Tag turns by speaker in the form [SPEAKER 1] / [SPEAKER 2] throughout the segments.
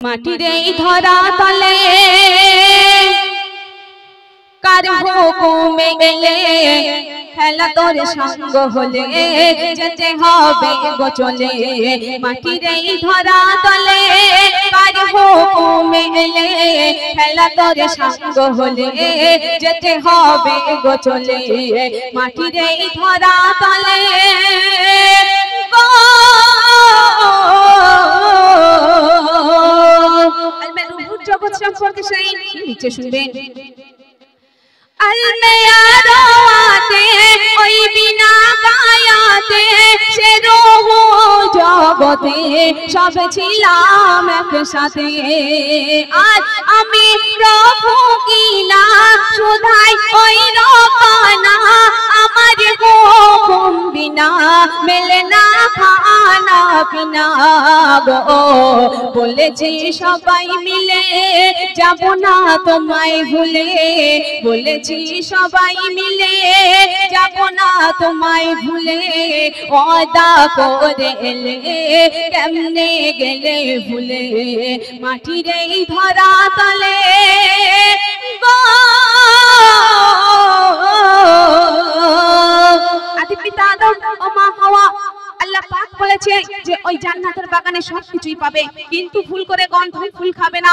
[SPEAKER 1] মাটির এই ধরা তলে কার হুকুমে এলে খেলা তোর সঙ্গ হলে যেতে হবে গো চলে। মাটির এই ধরা তলে কার হুকুমে এলে খেলা তোর সঙ্গ হলে যেতে হবে গো চলে। মাটির এই ধরা তলে জগৎ সম্পর্কে সেই নিচে শুনবেন। আলমেয়ারাতে ওই বিনা কায়াতে সে রোহ জগতে সব ছিলাম একসাথে। আজ আমি প্রভু কিনা শুধাই ওই রবানা আমার হুকুম বিনা মেলে না খানা পিনা গো। বলেছি সবাই মিলে যাব না তোমায় ভুলে, বলেছি সবাই মিলে যাব না তোমায় ভুলে। ওয়াদা করে এলে কেমনে গেলে ভুলে। মাটির এই ধরা তলে আদি পিতা আদম ও মা হাওয়া আল্লাহ পাক বলেছে যে ওই জান্নাতের বাগানে সবকিছুই পাবে, কিন্তু ভুল করে গন্ধম ফুল খাবে না।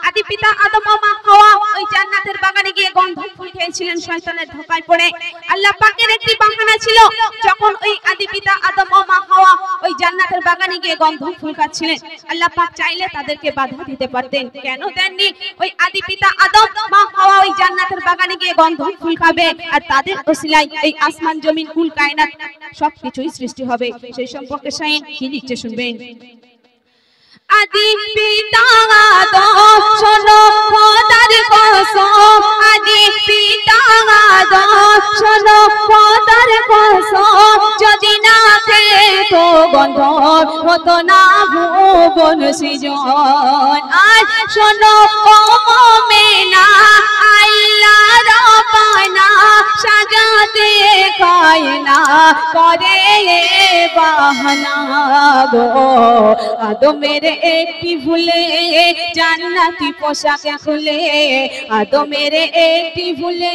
[SPEAKER 1] আদি পিতা আদম ও মা হাওয়া ওই জান্নাতের বাগানে গিয়ে গন্ধম ফুল খেয়েছিলেন শয়তানের ধোঁকায় পড়ে। আল্লাহ পাকের একটি বাহানা ছিল, যখন ওই আদি পিতা আদম ও মা হাওয়া ওই জান্নাতের বাগানে গিয়ে গন্ধম ফুল খাচ্ছিলেন, আল্লাহ পাক চাইলে তাদেরকে বাধা দিতে পারতেন। কেন দেননি? ওই আদি পিতা আদম মা হাওয়া ওই জান্নাতের বাগানে গিয়ে গন্ধম ফুল খাবে, আর তাদের ওসিলায় এই আসমান জমিন কুল কায়নাত সবকিছুই সৃষ্টি হবে। সেই সম্পর্কে শাইন কি লিখতে শুনবেন। আদি পিতা আদম শোনো খোদার কসম, আদি পিতা আদম শোনো খোদার কসম, যদি না খেতো গন্ধম হতো না ভুবন সৃজন। আজ শোনো ও মুমিনা আল্লাহ রব্বানা সাজাতে কায়না করে বাহানা গো। আদমের একটি ভুলে জান্নাতি পোশাক খুলে, আদমের একটি ভুলে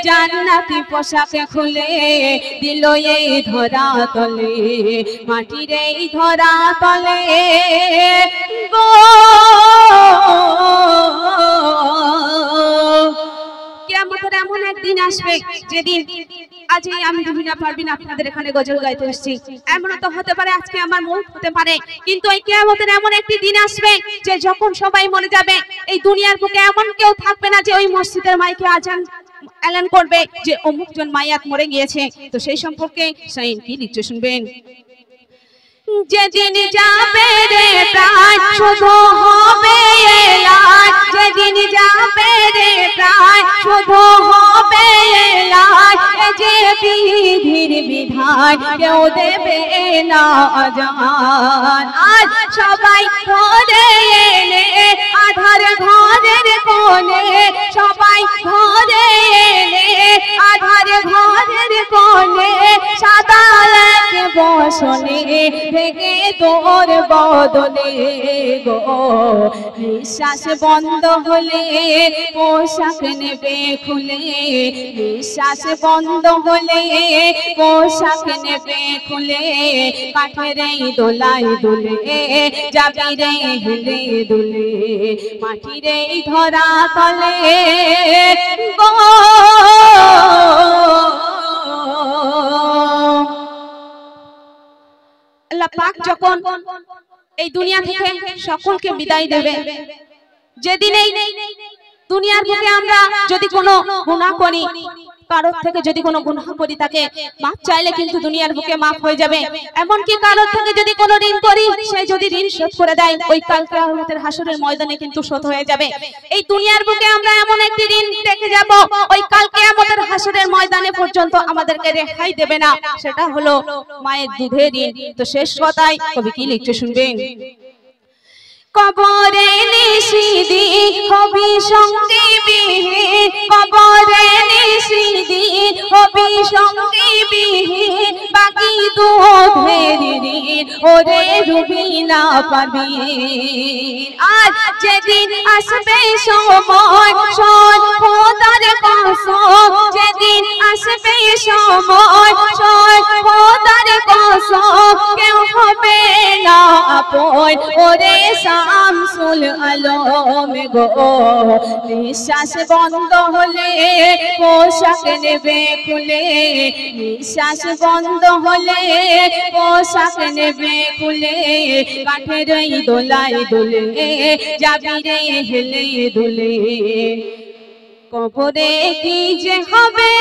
[SPEAKER 1] জান্নাতি পোশাক খুলে দিল এই ধরা তলে। মাটির এই ধরা তলে গো কিয়ামতের এমন একদিন আসবে যেদিন আজই আমি রুবিনা পারবিন আপনাদের এখানে গজল গাইতে এসেছি। এমন তো হতে পারে আজকে আমার মৌত হতে পারে, কিন্তু এই কিয়ামতের এমন একটি দিন আসবে যে যখন সবাই মরে যাবে, এই দুনিয়ার বুকে এমন কেউ থাকবে না যে ওই মসজিদের মাইকে আজান এলান করবে যে অমুক জন মাইয়াত মরে গিয়েছে। তো সেই সম্পর্কে শাইন কি লিখতে শুনবেন। যেদিন যাবে রে প্রাণ শুধু হবে এলান, যেদিন যাবে রে প্রাণ শুধু হবে এলান, যে বিধির বিধান কেউ দেবে না জান। আজ সবাই ঘরে এলে আধার ঘরের কোণে, সবাই ঘরে এলে আধার ঘরের কোণে, সাদা এক বসনে থেকে তোর বদলে গো। নিঃশ্বাস বন্ধ হলে পোশাক নেবে খুলে, নিঃশ্বাস বন্ধ হলে পোশাক নেবে খুলে, কাঠের এই দোলায় দুলে যাবি রে হেলে দুলে। মাটির এই ধরা তলে গো আল্লাহ পাক যখন এই দুনিয়া থেকে সকলকে বিদায় দেবে, যেদিন এই দুনিয়ার বুকে আমরা যদি কোনো গুনাহ করি, কারোর থেকে যদি কোনো গুনাহ করি তাকে মাফ চাইলে কিন্তু দুনিয়ার বুকে মাফ হয়ে যাবে। এমনকি কারোর থেকে যদি কোনো ঋণ করি, সে যদি ঋণ শোধ করে দেয় ওই কাল কিয়ামতের হাসরের ময়দানে কিন্তু শোধ হয়ে যাবে। এই দুনিয়ার বুকে আমরা এমন একটি ঋণ রেখে যাব, ওই কাল কিয়ামতের হাসরের ময়দানে পর্যন্ত আমাদেরকে রেহাই দেবে না, সেটা হলো মায়ের দুধের ঋণ। তো শেষ কথায় কবি কি লিখতে শুনবেন। কবরে নিশিদি কবি সঙ্গী বিহীন, কবরে নিশিদি হবি সঙ্গী বিহীন বাকি দুধের ঋণ ওরে রুবি না পাবি আর যেদিন আসবে সময় শোন খোদার কসম যেদিন আসবে সময় শোন খোদার কসম কেউ হবে না আপন ওরে শামসুল আলম গো নিঃশ্বাস বন্ধ হলে পোশাক নেবে খুলে নিঃশ্বাস বন্ধ হলে পোশাক নেবে খুলে কাঠের এই দোলায় দোলে যাবি রে হেলে দুলে কবরে কি যে হবে